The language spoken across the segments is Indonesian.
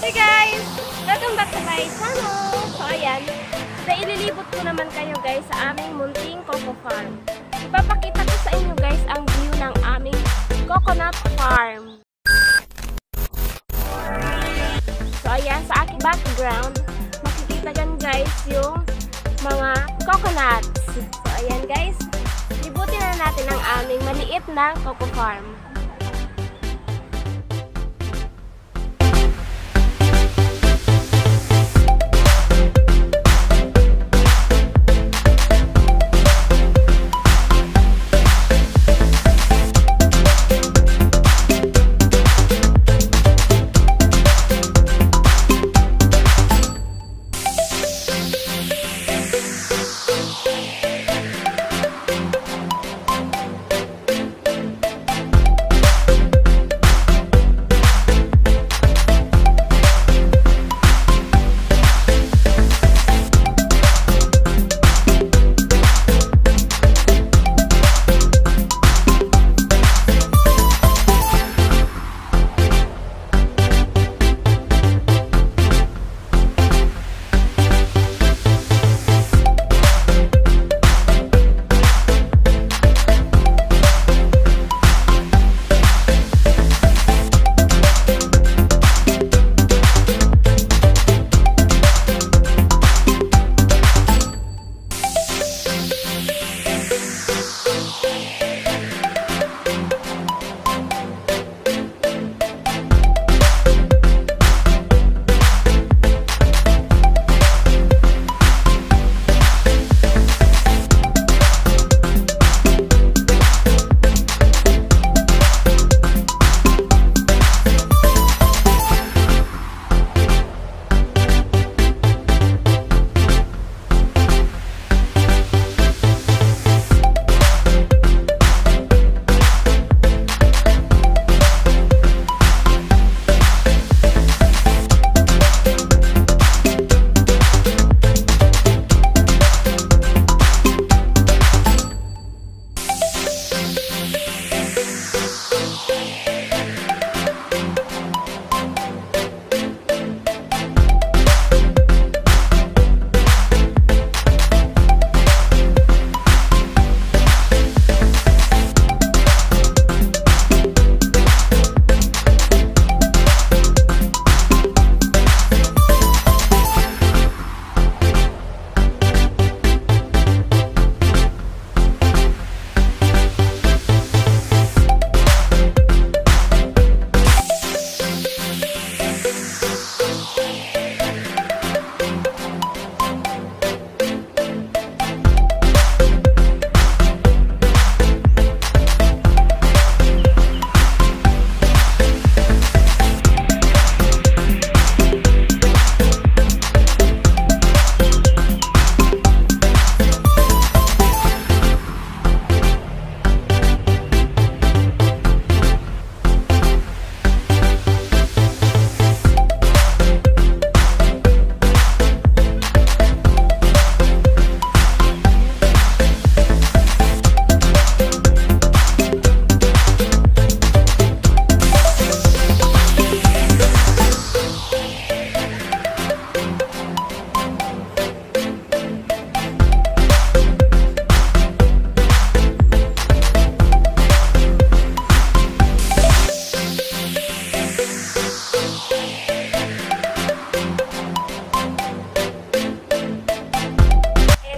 Hey guys! Welcome back to my channel! So ayan, naililibot ko naman kayo guys sa aming munting coco farm. Ipapakita ko sa inyo guys ang view ng aming coconut farm. So ayan, sa aking background, makikita dyan guys yung mga coconuts. So ayan guys, libutin na natin ang aming maliit na coco farm.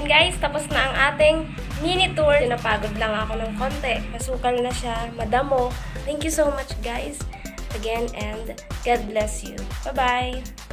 Guys, tapos na ang ating mini tour. Napagod lang ako ng konti. Masukal na siya, madamo. Thank you so much guys again and God bless you. Bye-bye!